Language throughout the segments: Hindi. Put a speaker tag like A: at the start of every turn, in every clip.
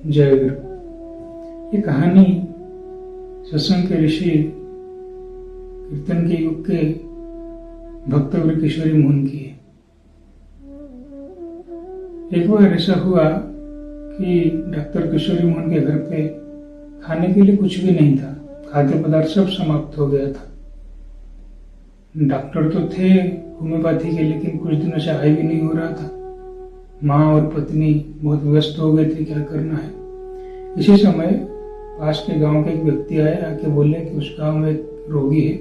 A: जय गुरु। ये कहानी सत्संग के ऋषि कीर्तन के युग के भक्तव्र किशोरी मोहन की है। एक बार ऐसा हुआ कि डॉक्टर किशोरी मोहन के घर पे खाने के लिए कुछ भी नहीं था। खाद्य पदार्थ सब समाप्त हो गया था। डॉक्टर तो थे होम्योपैथी के, लेकिन कुछ दिनों से आय भी नहीं हो रहा था। माँ और पत्नी बहुत व्यस्त हो गए थे, क्या करना है। इसी समय पास के गांव के एक व्यक्ति आए, आके बोले कि उस गांव में एक रोगी है,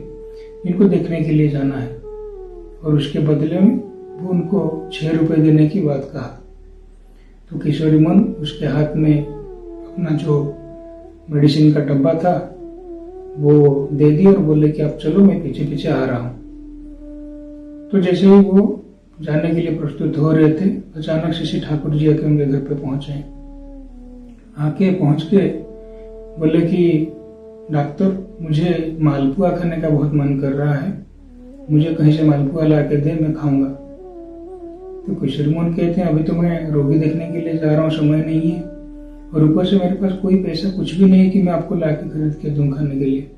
A: इनको देखने के लिए जाना है और उसके बदले में वो उनको 6 रुपए देने की बात कहा। तो किशोरी मोहन उसके हाथ में अपना जो मेडिसिन का डब्बा था वो दे दी और बोले कि आप चलो, मैं पीछे पीछे आ रहा हूँ। तो जैसे ही वो जाने के लिए प्रस्तुत हो रहे थे, अचानक श्री ठाकुर जी आके उनके घर पे पहुंचे। आके पहुंच के बोले कि डॉक्टर, मुझे मालपुआ खाने का बहुत मन कर रहा है, मुझे कहीं से मालपुआ ला के दे, मैं खाऊंगा। तो किशोरी मोहन कहते हैं, अभी तो मैं रोगी देखने के लिए जा रहा हूँ, समय नहीं है, और ऊपर से मेरे पास कोई पैसा कुछ भी नहीं है कि मैं आपको ला के खरीद के दूं खाने के लिए।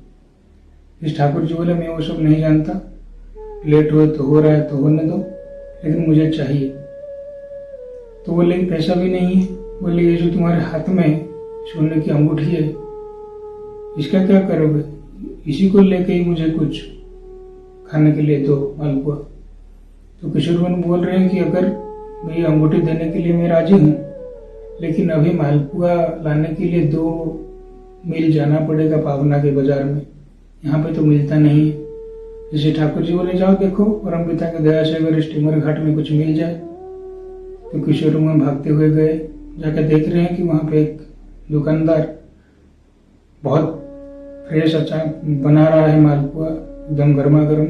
A: इस ठाकुर जी बोले, मैं वो सब नहीं जानता, लेट हो रहा है तो होने दो, लेकिन मुझे चाहिए। तो बोले पैसा भी नहीं है। बोले ये जो तुम्हारे हाथ में सोने की अंगूठी है, इसका क्या करोगे? इसी को लेके ही मुझे कुछ खाने के लिए दो, मालपुआ। तो किशोर मोहन बोल रहे हैं कि अगर मैं ये अंगूठी देने के लिए मैं राजी हूँ, लेकिन अभी मालपुआ लाने के लिए 2 मील जाना पड़ेगा पावना के बाजार में, यहाँ पे तो मिलता नहीं है। जैसे ठाकुर जी बोले, जाओ देखो, परम पिता की दया से अगर स्टीमर घाट में कुछ मिल जाए। तो किशोर मोहन भागते हुए गए, जाकर देख रहे हैं कि वहां पे एक दुकानदार बहुत फ्रेश अचानक बना रहा है मालपुआ, एकदम गर्मा गर्म।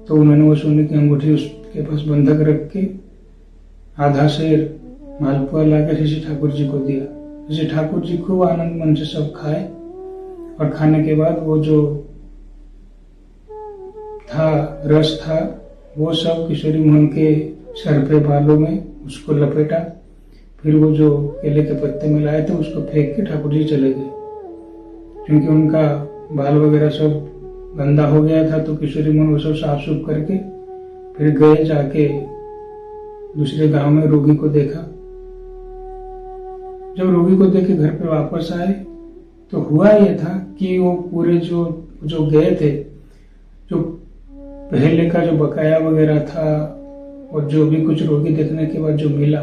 A: तो उन्होंने वो सोने की अंगूठी उसके पास बंधक रख के आधा शेर मालपुआ लाकर श्री ठाकुर जी को दिया। श्री ठाकुर जी खूब आनंद मन से सब खाए, और खाने के बाद वो जो रस था वो सब किशोरी मोहन के सर पे बालों में उसको लपेटा। फिर वो जो केले के पत्ते में लाए थे उसको फेंक के ठाकुर जी चले गए, क्योंकि उनका बाल वगैरह सब गंदा हो गया था। तो किशोरी मोहन वो सब साफ सुफ करके फिर गए, जाके दूसरे गांव में रोगी को देखा। जब रोगी को देख के घर पे वापस आए तो हुआ ये था कि वो पूरे जो गए थे, जो पहले का जो बकाया वगैरह था और जो भी कुछ रोगी देखने के बाद जो मिला,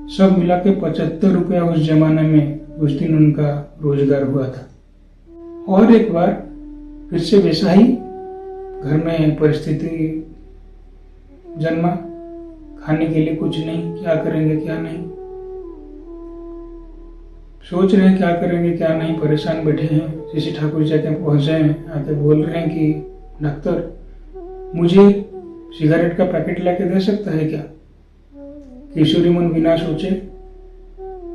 A: सब मिला के 75 रुपया उस जमाने में उस दिन उनका रोजगार हुआ था। और एक बार फिर से वैसा ही घर में परिस्थिति जन्मा, खाने के लिए कुछ नहीं, क्या करेंगे क्या नहीं, सोच रहे हैं क्या करेंगे क्या नहीं, परेशान बैठे हैं। श्री ठाकुर जी आके पहुंचे हैं, आके बोल रहे हैं कि डॉक्टर, मुझे सिगरेट का पैकेट लाके दे सकता है क्या? किशोरी मोहन बिना सोचे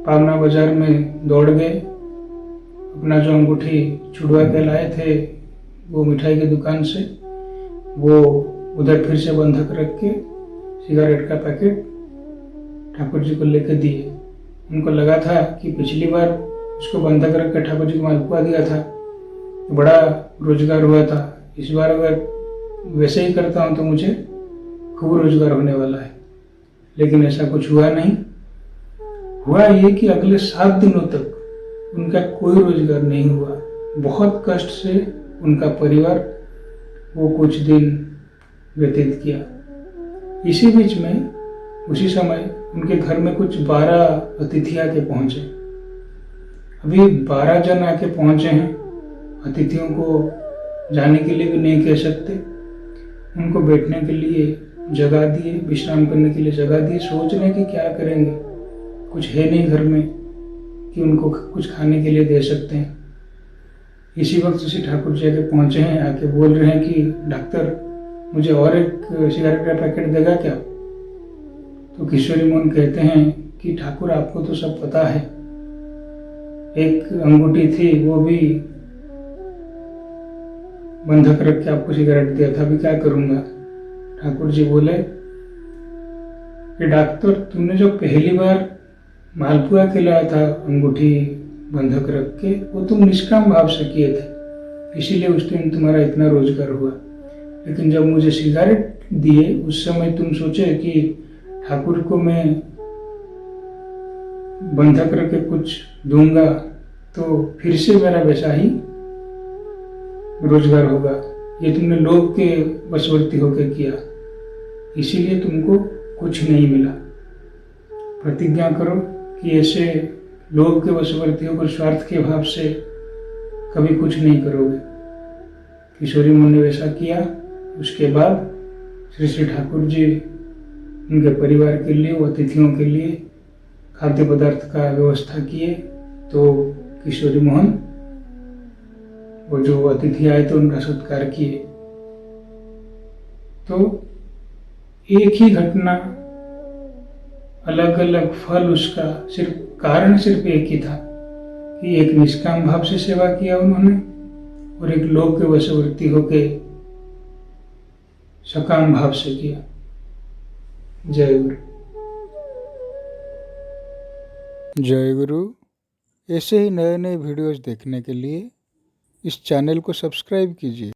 A: पावना बाजार में दौड़ गए, अपना जो अंगूठी छुड़वा के लाए थे वो मिठाई की दुकान से, वो उधर फिर से बंधक रख के सिगरेट का पैकेट ठाकुर जी को लेके दिए। उनको लगा था कि पिछली बार उसको बंधक रख के ठाकुर जी को मालपुआ दिया था तो बड़ा रोजगार हुआ था, इस बार अगर वैसे ही करता हूं तो मुझे खूब रोजगार होने वाला है। लेकिन ऐसा कुछ हुआ नहीं। हुआ ये कि अगले 7 दिनों तक उनका कोई रोजगार नहीं हुआ। बहुत कष्ट से उनका परिवार वो कुछ दिन व्यतीत किया। इसी बीच में उसी समय उनके घर में कुछ 12 अतिथि आके पहुंचे। अभी 12 जन आके पहुंचे हैं, अतिथियों को जाने के लिए भी नहीं कह सकते, उनको बैठने के लिए जगह दिए, विश्राम करने के लिए जगह दिए। सोच रहे कि क्या करेंगे, कुछ है नहीं घर में कि उनको कुछ खाने के लिए दे सकते हैं। इसी वक्त श्री ठाकुर जी आके पहुंचे हैं, आके बोल रहे हैं कि डॉक्टर, मुझे और एक सिगरेट का पैकेट देगा क्या? तो किशोरी मोहन कहते हैं कि ठाकुर, आपको तो सब पता है, एक अंगूठी थी वो भी बंधक रख के आपको सिगरेट दिया था, अभी क्या करूंगा? ठाकुर जी बोले कि डॉक्टर, तुमने जो पहली बार मालपुआ खिलाया था अंगूठी बंधक रख के, वो तुम निष्काम भाव से किए थे, इसीलिए उस दिन तुम्हारा इतना रोजगार हुआ। लेकिन जब मुझे सिगारेट दिए उस समय तुम सोचे कि ठाकुर को मैं बंधक रख के कुछ दूंगा तो फिर से मेरा वैसा ही रोजगार होगा। ये तुमने लोभ के वशवर्ती होकर किया, इसीलिए तुमको कुछ नहीं मिला। प्रतिज्ञा करो कि ऐसे लोभ के वशवर्ती होकर स्वार्थ के भाव से कभी कुछ नहीं करोगे। किशोरी मुनि ने वैसा किया। उसके बाद श्री श्री ठाकुर जी उनके परिवार के लिए, अतिथियों के लिए खाद्य पदार्थ का व्यवस्था किए। तो किशोरी मोहन वो जो अतिथि आए थे उनका सत्कार किए। तो एक ही घटना, अलग अलग फल, उसका सिर्फ कारण सिर्फ एक ही था कि एक निष्काम भाव से सेवा किया उन्होंने और एक लोभ के वशवर्ती होके सकाम भाव से किया। जय गुरु।
B: जय गुरु। ऐसे ही नए नए वीडियोस देखने के लिए इस चैनल को सब्सक्राइब कीजिए।